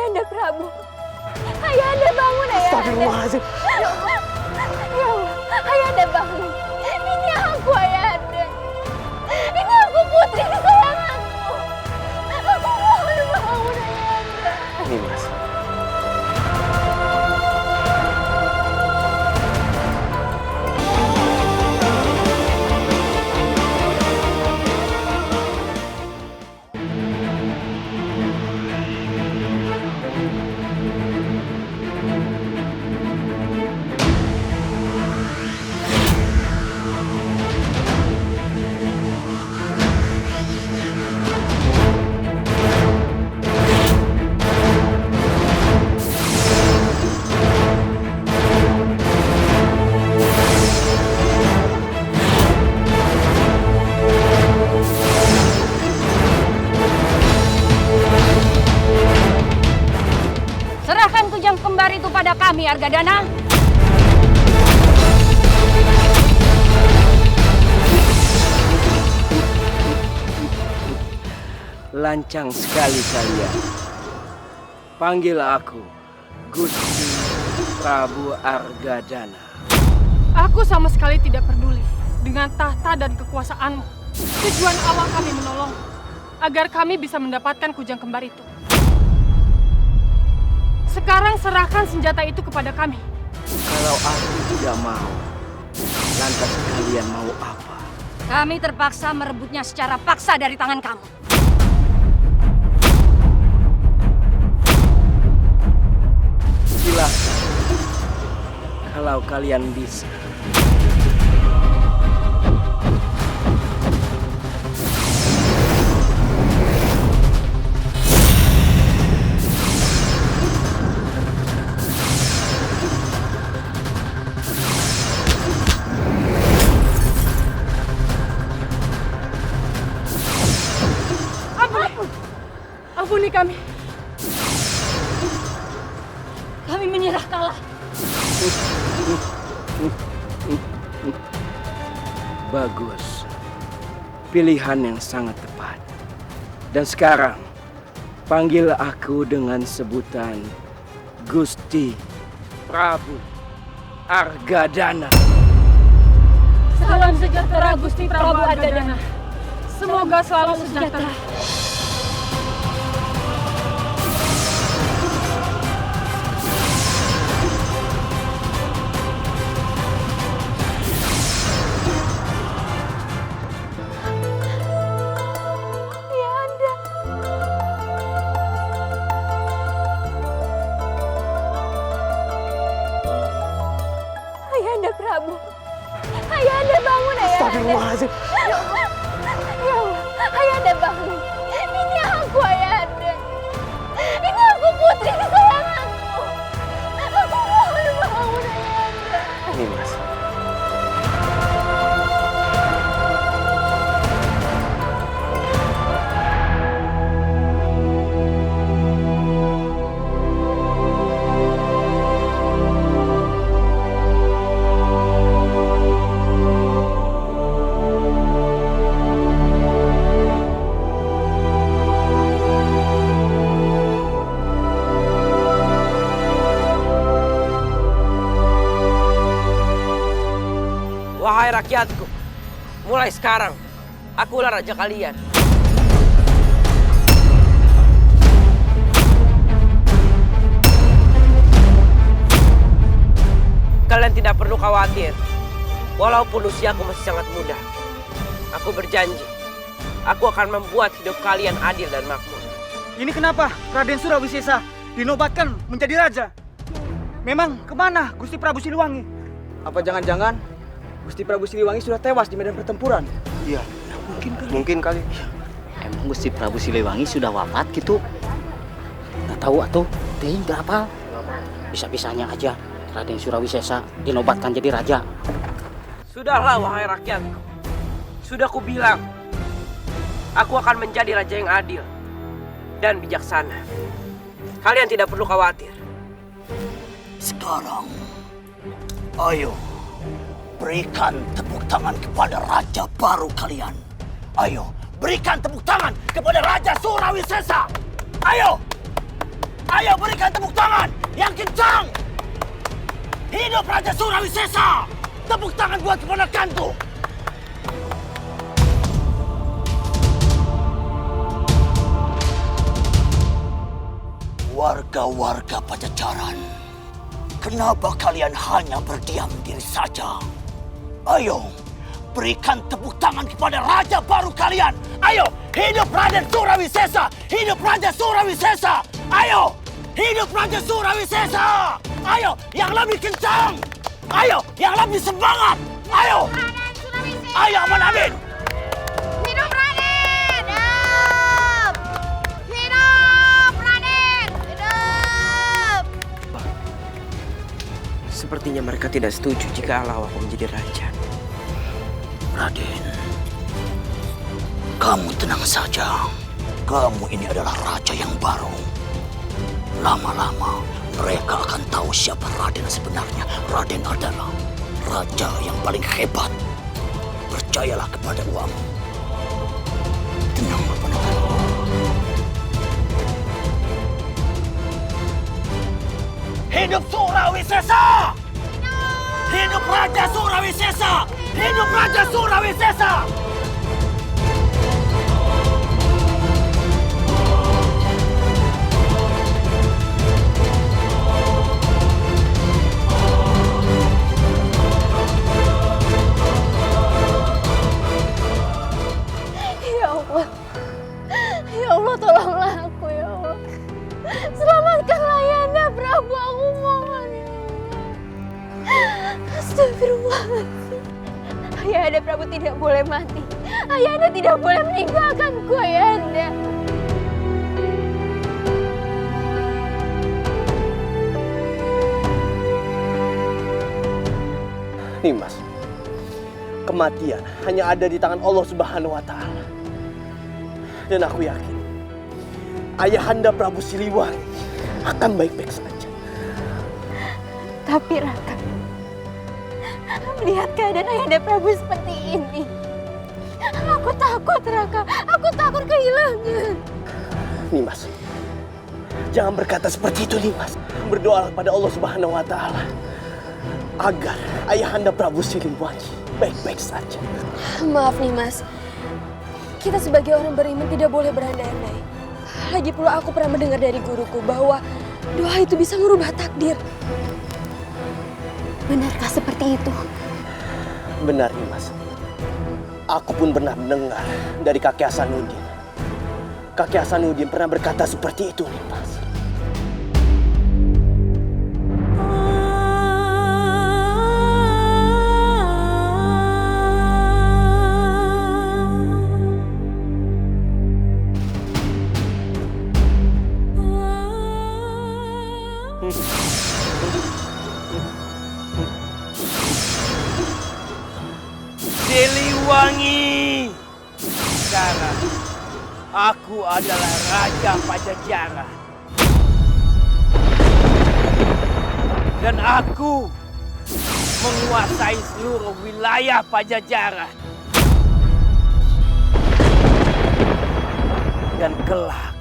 Ayahanda Prabu. Ayahanda bangun, Ayahanda. Astagfirullahaladzim. Ya Allah. Ya Allah. Ayahanda bangun. Ini aku, Ayahanda. Ini aku putri kesayanganku. Aku mohon bangun, Ayahanda. Ini Mas. Serahkan kujang kembar itu pada kami, Argadana. Lancang sekali kalian. Panggil aku Gusti Prabu Argadana. Aku sama sekali tidak peduli dengan tahta dan kekuasaanmu. Tujuan awal kami menolong agar kami bisa mendapatkan kujang kembar itu. Sekarang serahkan senjata itu kepada kami. Kalau aku tidak mau, lantas kalian mau apa? Kami terpaksa merebutnya secara paksa dari tangan kamu. Silahkan. Kalau kalian bisa. Ampuni kami. Kami menyerah kalah. Bagus. Pilihan yang sangat tepat. Dan sekarang, panggil aku dengan sebutan Gusti Prabu Argadana. Salam sejahtera Gusti Prabu Argadana. Semoga selalu sejahtera. Ayahanda. Ayahanda Prabu. Ayahanda bangun, Ayahanda. Astagfirullahaladzim. Ya Allah. Ya Allah. Ayahanda bangun. Ini aku, Ayahanda. Ini aku putri kesayanganku. Aku mohon bangun, Ayahanda. Ini Mas. Wahai rakyatku, mulai sekarang, akulah raja kalian. Kalian tidak perlu khawatir, walaupun usiaku masih sangat muda. Aku berjanji, aku akan membuat hidup kalian adil dan makmur. Ini kenapa Raden Surawisesa dinobatkan menjadi raja? Memang kemana Gusti Prabu Siliwangi? Apa jangan-jangan Gusti Prabu Siliwangi sudah tewas di medan pertempuran? Iya, mungkin kali. Emang Gusti Prabu Siliwangi sudah wafat gitu? Nggak tahu atuh, ting nggak apa. Bisa-bisanya aja Raden Surawisesa dinobatkan jadi raja. Sudahlah wahai rakyatku, sudah kubilang, aku akan menjadi raja yang adil dan bijaksana. Kalian tidak perlu khawatir. Sekarang, ayo berikan tepuk tangan kepada raja baru kalian. Ayo, berikan tepuk tangan kepada Raja Surawisesa. Ayo! Ayo berikan tepuk tangan yang kencang. Hidup Raja Surawisesa. Tepuk tangan buat keponakanku. Warga-warga Pajajaran, kenapa kalian hanya berdiam diri saja? Ayo, berikan tepuk tangan kepada raja baru kalian. Ayo, hidup Raden Surawisesa! Hidup Raja Surawisesa! Ayo, hidup Raja Surawisesa! Ayo, yang lebih kencang! Ayo, yang lebih semangat! Ayo! Ayo, Aman Amin! Hidup Raden! Hidup! Hidup Raden! Hidup! Sepertinya mereka tidak setuju jika Allah aku menjadi raja. Raden, kamu tenang saja. Kamu ini adalah raja yang baru. Lama-lama mereka akan tahu siapa Raden sebenarnya. Raden adalah raja yang paling hebat. Percayalah kepada uang. Tenang, keponakanku. Hidup Surawisesa! Hidup Raja Surawisesa! Hidup Raja Surawisesa! Ya Allah. Ya Allah, tolonglah aku ya Allah. Selamatkanlah Ayahanda Prabu, aku mohon ya Allah. Astagfirullahaladzim. Ayahanda Prabu tidak boleh mati. Ayahanda tidak boleh meninggalkanku, Ayahanda. Nimas, kematian hanya ada di tangan Allah Subhanahu wa Ta'ala. Dan aku yakin Ayahanda Prabu Siliwangi akan baik-baik saja. Tapi Raka, melihat keadaan Ayahanda Prabu seperti ini, aku takut Raka, aku takut kehilangan. Nimas, jangan berkata seperti itu, Nimas. Berdoalah kepada Allah Subhanahu wa Ta'ala agar Ayahanda Prabu Siliwangi baik-baik saja. Maaf nih Mas, kita sebagai orang beriman tidak boleh berandai-andai. Lagi pula aku pernah mendengar dari guruku bahwa doa itu bisa merubah takdir. Benarkah seperti itu? Benar, Nimas. Aku pun pernah mendengar dari kakek Hasanuddin. Kakek Hasanuddin pernah berkata seperti itu, Nimas. Siliwangi! Sekarang aku adalah Raja Pajajaran. Dan aku menguasai seluruh wilayah Pajajaran. Dan kelak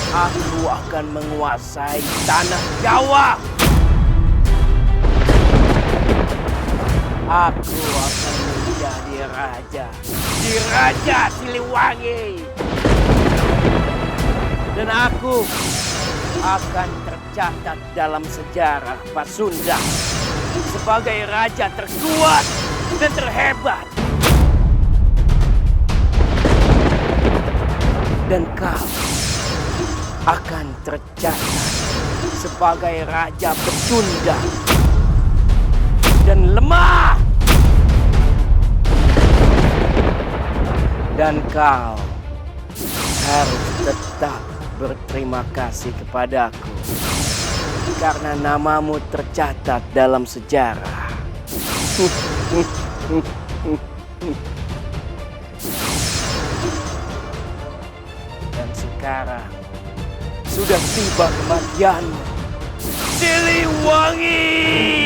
aku akan menguasai tanah Jawa. Aku akan menjadi raja di Raja Siliwangi. Dan aku akan tercatat dalam sejarah Pasundan sebagai raja terkuat dan terhebat. Dan kau akan tercatat sebagai raja pecundang dan lemah. Dan kau harus tetap berterima kasih kepadaku karena namamu tercatat dalam sejarah. Dan sekarang sudah tiba kematianmu, Siliwangi!